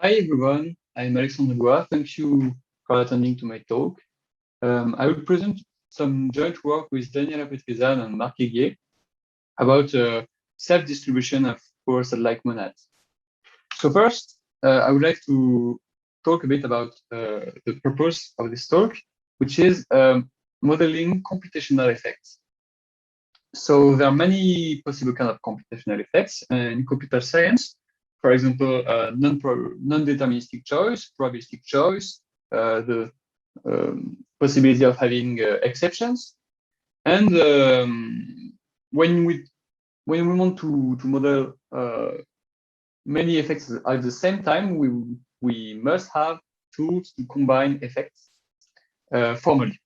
Hi everyone, I'm Alexandre. Thank you for attending to my talk. I will present some joint work with Daniela Petrisan and Marc Aiguier about self-distribution of Powerset-Like Monads. So first, I would like to talk a bit about the purpose of this talk, which is modeling computational effects. So there are many possible kinds of computational effects in computer science. For example, non-deterministic choice, probabilistic choice, the possibility of having exceptions. And when we want to model many effects at the same time, we must have tools to combine effects formally.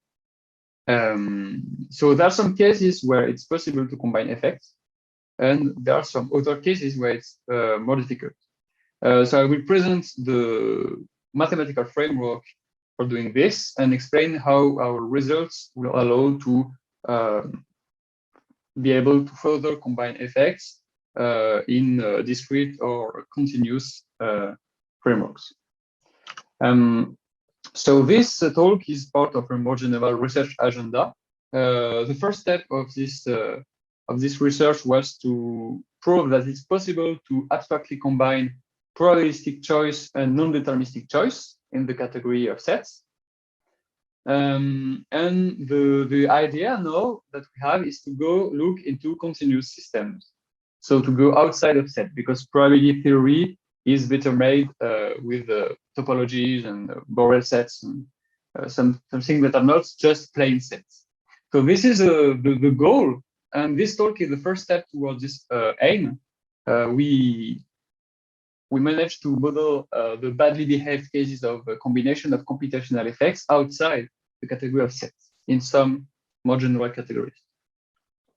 So there are some cases where it's possible to combine effects, and there are some other cases where it's more difficult. So I will present the mathematical framework for doing this and explain how our results will allow to be able to further combine effects in discrete or continuous frameworks. So this talk is part of a more general research agenda. The first step of this research was to prove that it's possible to abstractly combine probabilistic choice and non-deterministic choice in the category of sets. And the idea now that we have is to go look into continuous systems. So to go outside of set, because probability theory is better made with topologies and Borel sets and something that are not just plain sets. So this is the goal. And this talk is the first step towards this aim. We managed to model the badly behaved cases of a combination of computational effects outside the category of sets in some more general categories.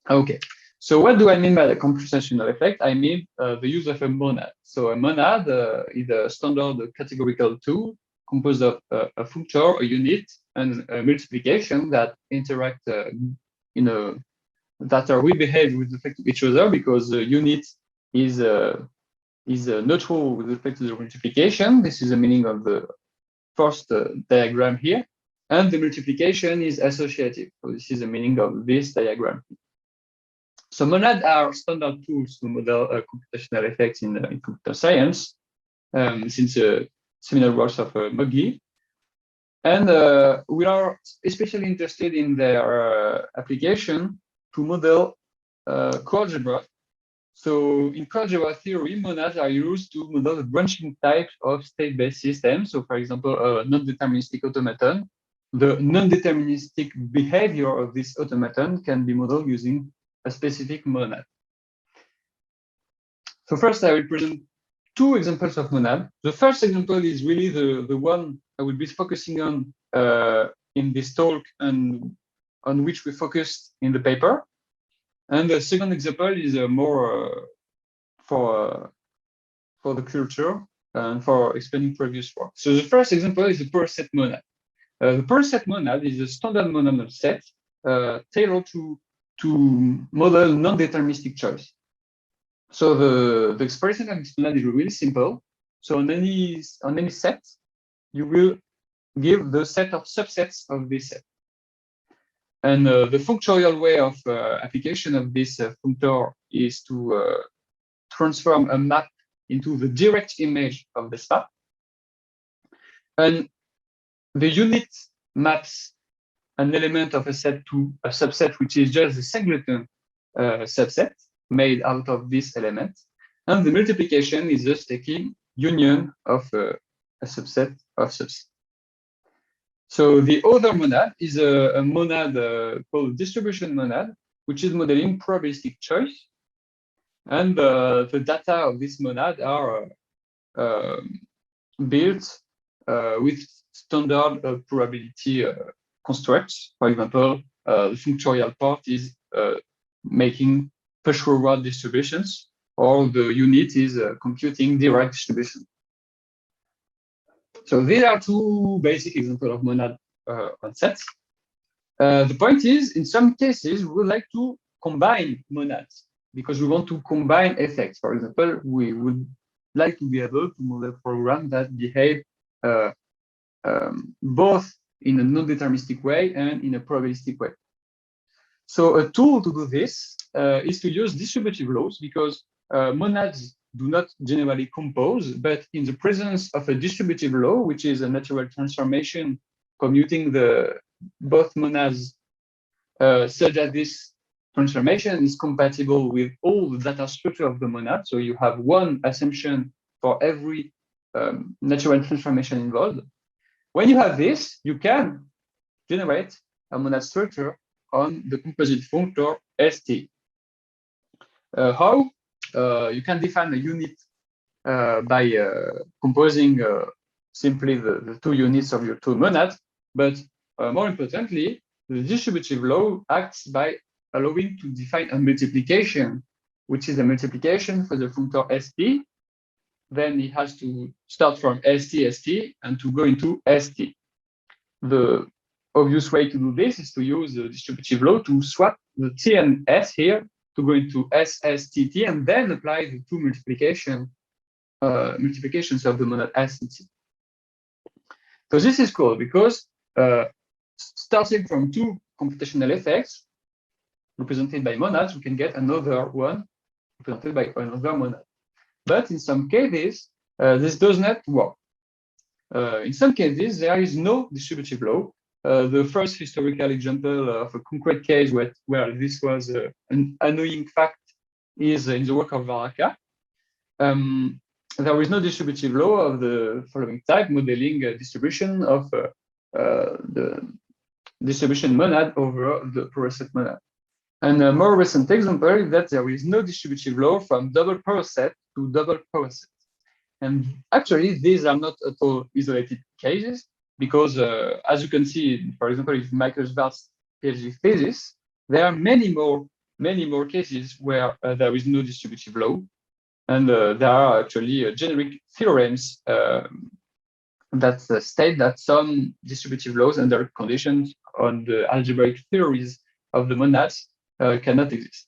Okay, so what do I mean by the computational effect? I mean the use of a monad. So a monad is a standard categorical tool composed of a functor, a unit, and a multiplication that interact that will behave with respect to each other, because the unit is neutral with respect to the multiplication. This is the meaning of the first diagram here. And the multiplication is associative. So this is the meaning of this diagram. So monads are standard tools to model computational effects in computer science since seminal works of Moggy. And we are especially interested in their application to model coalgebra. So in coalgebra theory, monads are used to model the branching types of state-based systems. So for example, a non-deterministic automaton. The non-deterministic behavior of this automaton can be modeled using a specific monad. So first, I will present two examples of monad. The first example is really the one I will be focusing on in this talk and on which we focused in the paper. And the second example is more for the culture and for explaining previous work. So the first example is the Powerset monad. The Powerset monad is a standard monadal set tailored to model non-deterministic choice. So the expression of this monad is really simple. So on any set, you will give the set of subsets of this set. And the functorial way of application of this functor is to transform a map into the direct image of this map. And the unit maps an element of a set to a subset, which is just a singleton subset made out of this element. And the multiplication is just taking union of a subset of subsets. So the other monad is a monad called distribution monad, which is modeling probabilistic choice. And the data of this monad are built with standard probability constructs. For example, the functorial part is making push-forward distributions, or the unit is computing direct distribution. So these are two basic examples of monad on sets. The point is, in some cases, we would like to combine monads because we want to combine effects. For example, we would like to be able to model programs that behave both in a non-deterministic way and in a probabilistic way. So a tool to do this is to use distributive laws, because monads do not generally compose, but in the presence of a distributive law, which is a natural transformation commuting both monads, such that this transformation is compatible with all the data structure of the monad. So you have one assumption for every natural transformation involved. When you have this, you can generate a monad structure on the composite functor ST. How? You can define a unit by composing simply the two units of your two monads, but more importantly, the distributive law acts by allowing to define a multiplication, which is a multiplication for the functor ST. Then it has to start from ST and to go into ST. The obvious way to do this is to use the distributive law to swap the T and S here to go into SSTT and then apply the two multiplications of the monad S and T. So this is cool because starting from two computational effects represented by monads, we can get another one represented by another monad. But in some cases, this does not work. In some cases, there is no distributive law. The first historical example of a concrete case where this was an annoying fact is in the work of Varaka. There is no distributive law of the following type, modeling a distribution of the distribution monad over the Powerset monad. And a more recent example is that there is no distributive law from double Powerset to double Powerset. And actually, these are not at all isolated cases, because as you can see, for example, if Michael Schwartz's PhD thesis, there are many more cases where there is no distributive law. And there are actually generic theorems that state that some distributive laws under conditions on the algebraic theories of the monads cannot exist.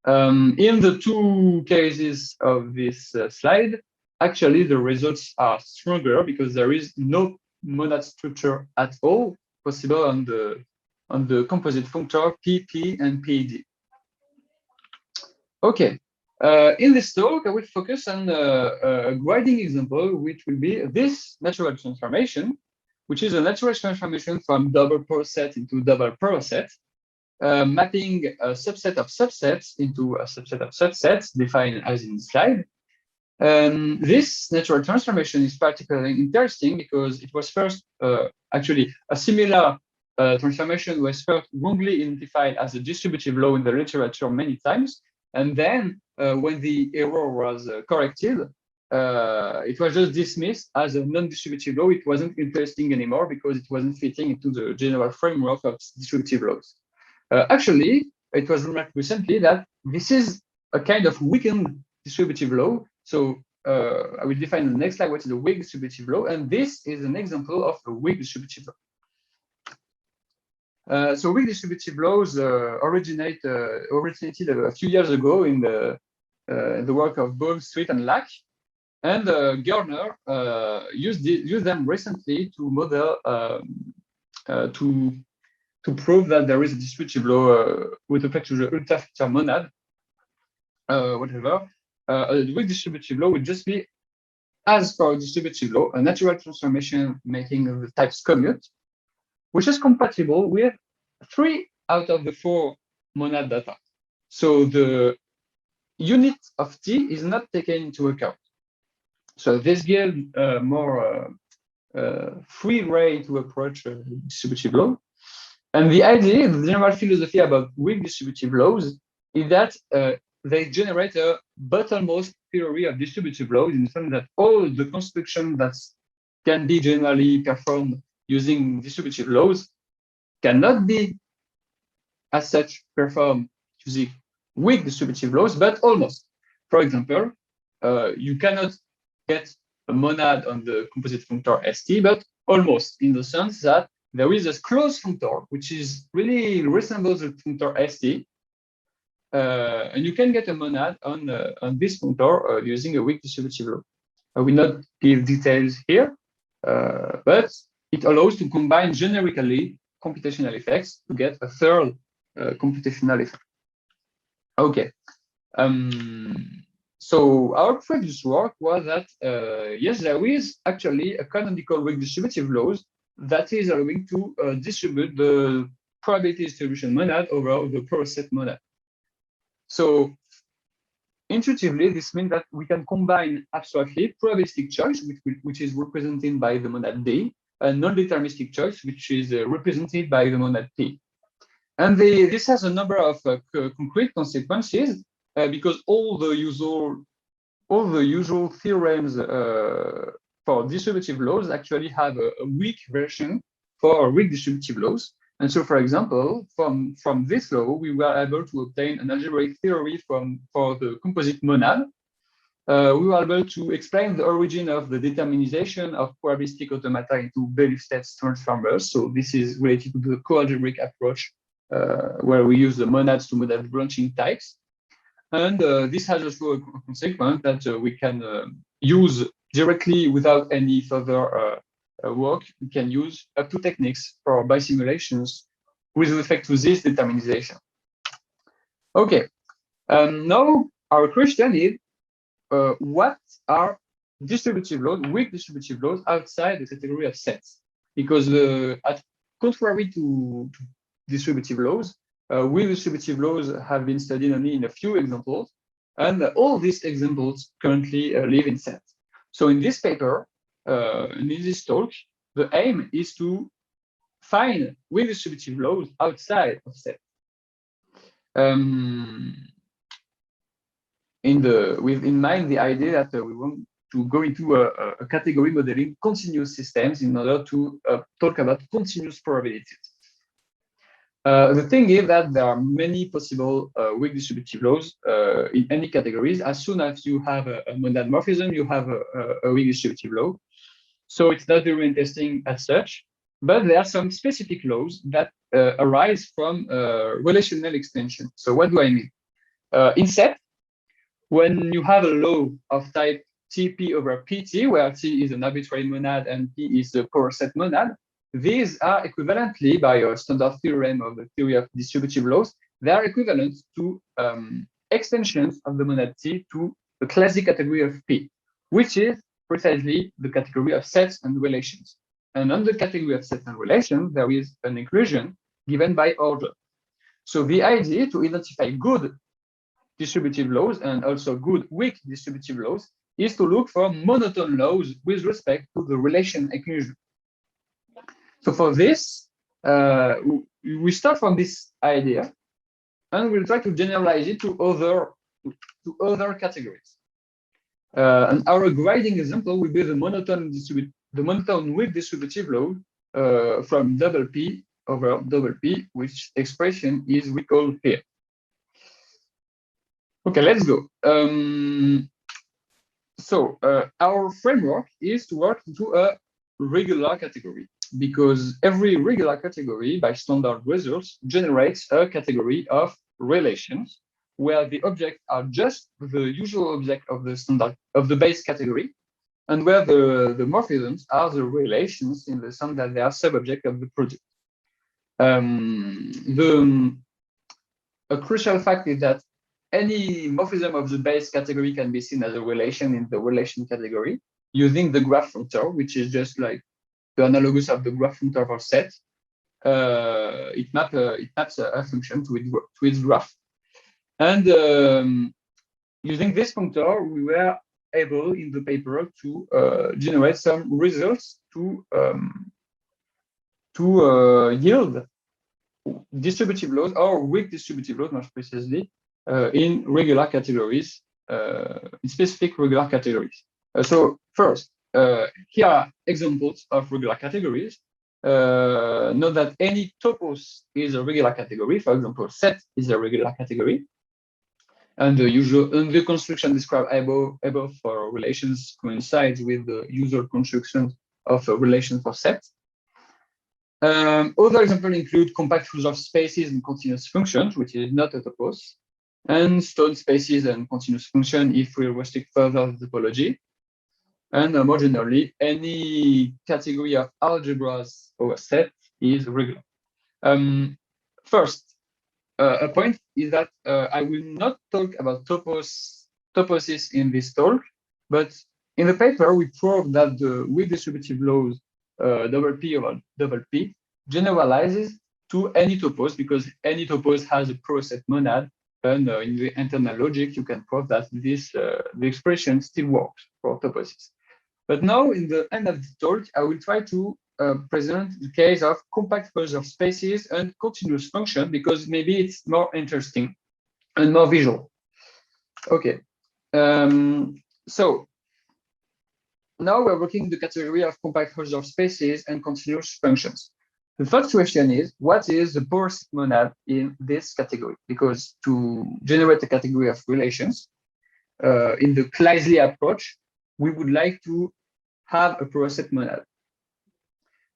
In the two cases of this slide, actually the results are stronger because there is no monad structure at all possible on the composite functor PP and PED. Okay, in this talk, I will focus on a guiding example, which will be this natural transformation, which is a natural transformation from double Powerset into double Powerset, mapping a subset of subsets into a subset of subsets defined as in the slide. This natural transformation is particularly interesting because it was first, actually, a similar transformation was first wrongly identified as a distributive law in the literature many times. And then when the error was corrected, it was just dismissed as a non-distributive law. It wasn't interesting anymore because it wasn't fitting into the general framework of distributive laws. Actually, it was remarked recently that this is a kind of weakened distributive law. So I will define in the next slide what is a weak distributive law, and this is an example of a weak distributive law. So weak distributive laws originated a few years ago in the work of B5.3 and Lac, and Gerner used them recently to model to prove that there is a distributive law with respect to the ultra-feature monad, whatever. A weak distributive law would just be, as for a distributive law, a natural transformation making the types commute, which is compatible with 3 out of the 4 monad data. So the unit of T is not taken into account. So this gives a more free way to approach a distributive law. And the idea, the general philosophy about weak distributive laws is that they generate a bottommost theory of distributive laws, in the sense that all the construction that can be generally performed using distributive laws cannot be, as such, performed using weak distributive laws, but almost. For example, you cannot get a monad on the composite functor ST, but almost, in the sense that there is a closed functor, which is really resembles the functor ST, And you can get a monad on this pointer using a weak distributive law. I will not give details here, but it allows to combine generically computational effects to get a third computational effect. Okay. So our previous work was that, yes, there is actually a canonical weak distributive laws that is allowing to distribute the probability distribution monad over the Powerset monad. So intuitively, this means that we can combine abstractly probabilistic choice, which is represented by the monad D, and non-deterministic choice, which is represented by the monad P. And this has a number of concrete consequences because all the usual theorems for distributive laws actually have a weak version for weak distributive laws. And so, for example, from this law, we were able to obtain an algebraic theory for the composite monad. We were able to explain the origin of the determinization of probabilistic automata into belief sets transformers. So this is related to the co-algebraic approach where we use the monads to model branching types. And this has also a consequence that we can use directly without any further work. We can use up to techniques for bisimulations with respect to this determinization. Okay, now our question is, what are distributive laws, weak distributive laws outside the category of sets? Because contrary to distributive laws, weak distributive laws have been studied only in a few examples, and all these examples currently live in sets. So in this paper, in this talk, the aim is to find weak distributive laws outside of sets. With in mind the idea that we want to go into a category modeling continuous systems in order to talk about continuous probabilities. The thing is that there are many possible weak distributive laws in any categories. As soon as you have a monad morphism, you have a weak distributive law. So it's not very interesting as such, but there are some specific laws that arise from relational extension. So what do I mean? In set, when you have a law of type Tp over Pt, where T is an arbitrary monad and P is the Powerset monad, these are equivalently, by a standard theorem of the theory of distributive laws, they are equivalent to extensions of the monad T to the classic category of P, which is precisely the category of sets and relations. And under the category of sets and relations, there is an inclusion given by order. So the idea to identify good distributive laws and also good weak distributive laws is to look for monotone laws with respect to the relation inclusion. So for this, we start from this idea and we'll try to generalize it to other categories. And our guiding example will be the monotone weak distributive law from double P over double P, which expression is recalled here. Okay, let's go. Our framework is to work into a regular category, because every regular category by standard results generates a category of relations where the objects are just the usual object of the base category, and where the morphisms are the relations in the sense that they are sub-object of the product. A crucial fact is that any morphism of the base category can be seen as a relation in the relation category using the graph functor, which is just like the analogous of the graph functor for set. It maps a function to its graph. And using this functor, we were able in the paper to generate some results to yield distributive laws or weak distributive laws, more precisely, in regular categories, in specific regular categories. So first, here are examples of regular categories. Note that any topos is a regular category. For example, set is a regular category. And the construction described above for relations coincides with the usual construction of a relation for sets. Other examples include compact Hausdorff spaces and continuous functions, which is not a topos. and stone spaces and continuous function if we restrict further the topology. And more generally, any category of algebras over set is regular. First, a point is that I will not talk about toposes in this talk, but in the paper, we prove that the weak distributive laws double P over double P generalizes to any topos because any topos has a Powerset monad, and in the internal logic, you can prove that this the expression still works for toposes. But now, in the end of the talk, I will try to present the case of compact closure spaces and continuous function because maybe it's more interesting and more visual. Okay, so now we're working in the category of compact closure spaces and continuous functions. The first question is, what is the Powerset monad in this category? Because to generate a category of relations, in the Kleisli approach, we would like to have a Powerset monad.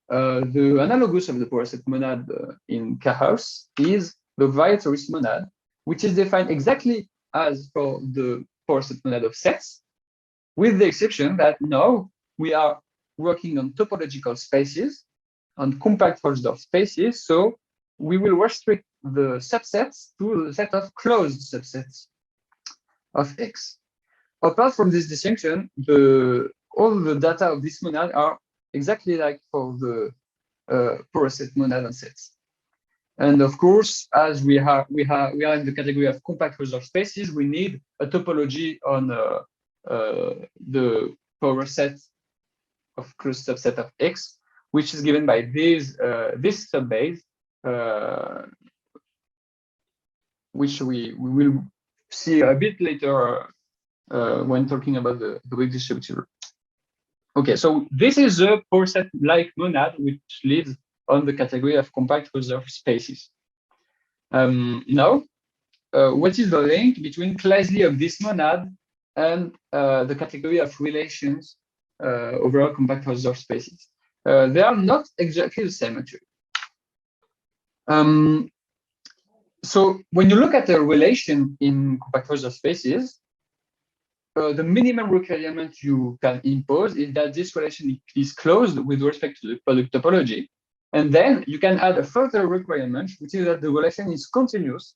The analogous of the Powerset monad in K-house is the Viatoris monad, which is defined exactly as for the Powerset monad of sets, with the exception that now we are working on topological spaces, on compact Hausdorff spaces, so we will restrict the subsets to the set of closed subsets of X. Apart from this distinction, all the data of this monad are exactly like for the Powerset monad on sets. And of course, as we are in the category of compact Hausdorff spaces, we need a topology on the Powerset of closed subset of X, which is given by this subbase, which we will see a bit later when talking about the weak distributive. Okay, so this is the Powerset-like monad, which lives on the category of compact Hausdorff spaces. Now, what is the link between Kleisli of this monad and the category of relations over compact Hausdorff spaces? They are not exactly the same, actually. So when you look at a relation in compact Hausdorff spaces, the minimum requirement you can impose is that this relation is closed with respect to the product topology. And then you can add a further requirement, which is that the relation is continuous,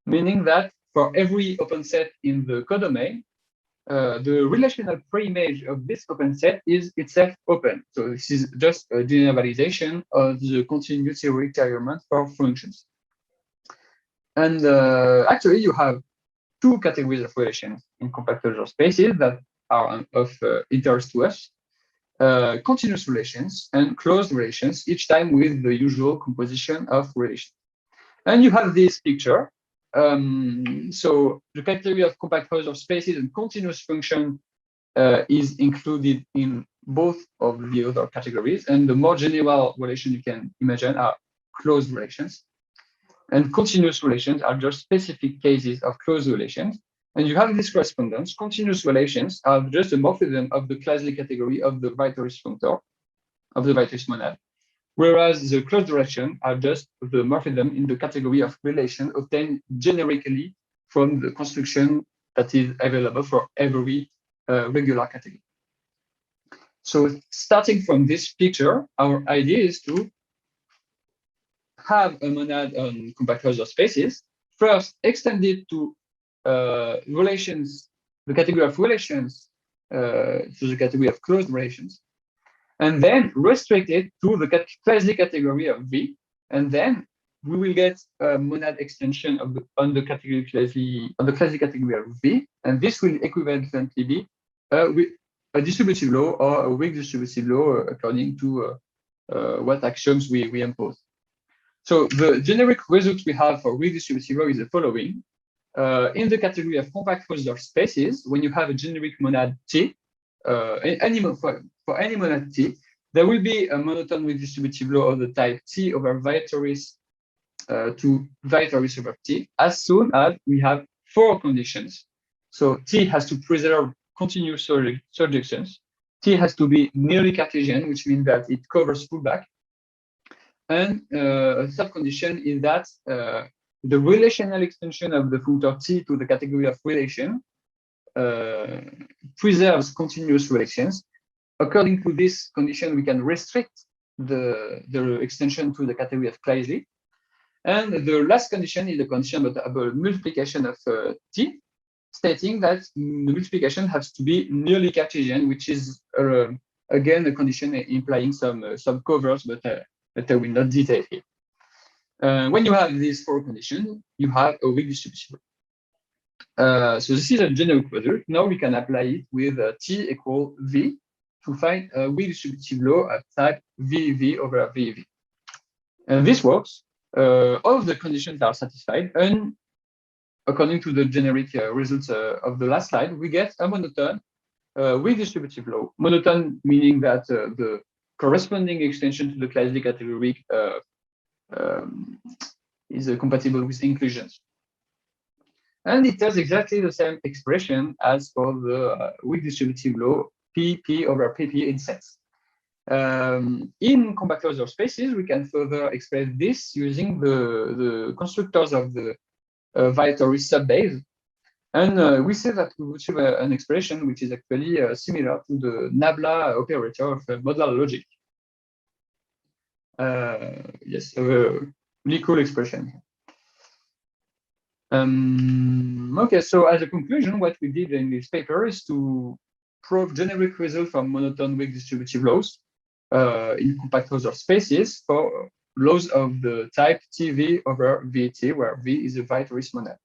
meaning that for every open set in the codomain, the relational preimage of this open set is itself open. So this is just a generalization of the continuity requirement for functions. And actually, you have two categories of relations in compact Hausdorff spaces that are of interest to us. Continuous relations and closed relations, each time with the usual composition of relations. And you have this picture. So the category of compact Hausdorff spaces and continuous function is included in both of the other categories. And the more general relation you can imagine are closed relations. And continuous relations are just specific cases of closed relations. And you have this correspondence. Continuous relations are just a morphism of the Kleisli category of the Viatoris functor, of the Viatoris monad, whereas the closed relations are just the morphism in the category of relation obtained generically from the construction that is available for every regular category. So starting from this picture, our idea is to have a monad on compact Hausdorff spaces, first extend it to relations, the category of relations, to the category of closed relations, and then restrict it to the Kleisli category of V, and then we will get a monad extension of on the category Kleisli, on the Kleisli category of V, and this will equivalently be with a distributive law or a weak distributive law according to what axioms we impose. So the generic result we have for weak distributive law is the following. In the category of compact Hausdorff spaces, when you have a generic monad T, for any monad T, there will be a monotone weak distributive law of the type T over Viatoris to Viatoris over T, as soon as we have four conditions. So T has to preserve continuous surjections. T has to be nearly Cartesian, which means that it covers fullback. And a third condition is that the relational extension of the functor T to the category of relation preserves continuous relations. According to this condition, we can restrict the extension to the category of Kleisli. And the last condition is the condition about multiplication of T, stating that the multiplication has to be nearly Cartesian, which is again a condition implying some covers, but I will not detail here. When you have these four conditions, you have a weak distributive law. So this is a generic result. Now we can apply it with T equal V to find a weak distributive law of type VV over VV. And this works. All of the conditions are satisfied, and according to the generic results of the last slide, we get a monotone weak distributive law. Monotone meaning that the corresponding extension to the Kleisli category is compatible with inclusions. And it has exactly the same expression as for the weak distributive law PP over PP in sets. In compact closure spaces, we can further express this using the constructors of the viatory subbase. And we say that we achieve an expression which is actually similar to the Nabla operator of modal logic. Yes, a really cool expression. Okay, so as a conclusion, what we did in this paper is to prove generic result from monotone weak distributive laws in compact closure spaces for laws of the type TV over VT, where V is a viatory monad.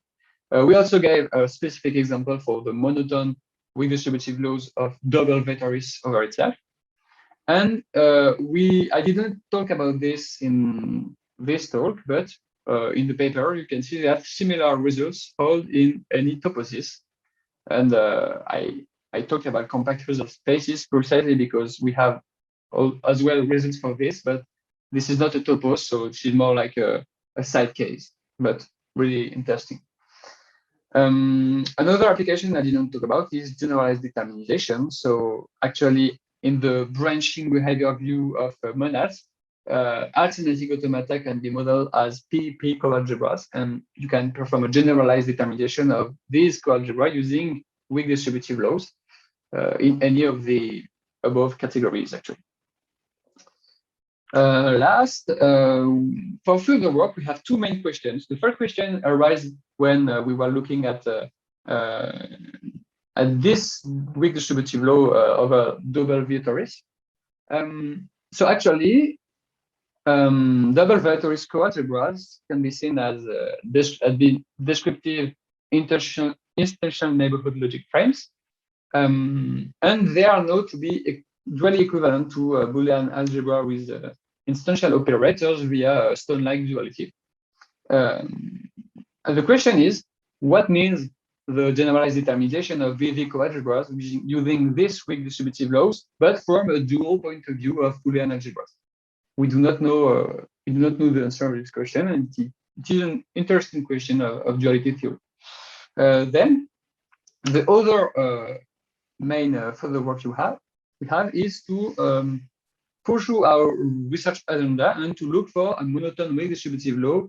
We also gave a specific example for the monotone weak distributive laws of double viatories over itself. And I didn't talk about this in this talk, but in the paper, you can see that similar results hold in any Toposes. And I talked about compact closure spaces precisely because we have as well results for this, but this is not a topos, so it's more like a side case, but really interesting. Another application I didn't talk about is generalized determinization. So actually, in the branching behavior view of monads, alternating automata can be modeled as PP coalgebras, and you can perform a generalized determinization of these coalgebra using weak distributive laws in any of the above categories, actually. Last, for further work, we have two main questions. The first question arises when we were looking at this weak distributive law over double viatories. So actually, double viatories coalgebras can be seen as descriptive instantial neighborhood logic frames, and they are known to be dually equivalent to Boolean algebra with instantial operators via stone-like duality. And the question is, what means the generalized determinization of VV coalgebras using this weak distributive laws, but from a dual point of view of Boolean algebras? We do not know. We do not know the answer to this question, and it is an interesting question of duality theory. Then, the other main further work we have is to pursue our research agenda and to look for a monotone weak distributive law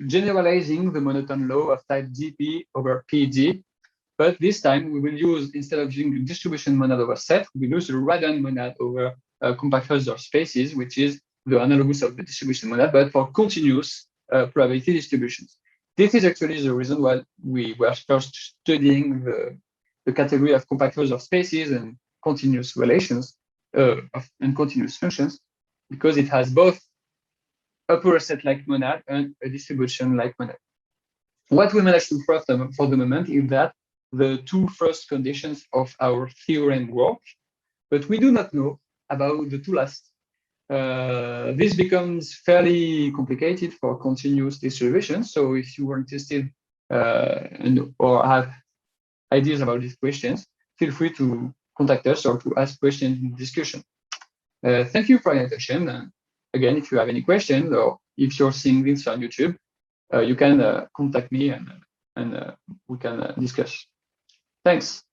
generalizing the monotone law of type DP over PD. But this time we will use, instead of using the distribution monad over set, we will use the radon monad over compact closure spaces, which is the analogous of the distribution monad, but for continuous probability distributions. This is actually the reason why we were first studying the category of compact closure spaces and continuous relations and continuous functions, because it has both a Powerset-like monad and a distribution-like monad. What we managed to prove for the moment is that the two first conditions of our theorem work, but we do not know about the two last. This becomes fairly complicated for continuous distributions. So if you are interested or have ideas about these questions, feel free to contact us or to ask questions in discussion. Thank you for your attention. Again, if you have any questions or if you're seeing this on YouTube, you can contact me and we can discuss. Thanks.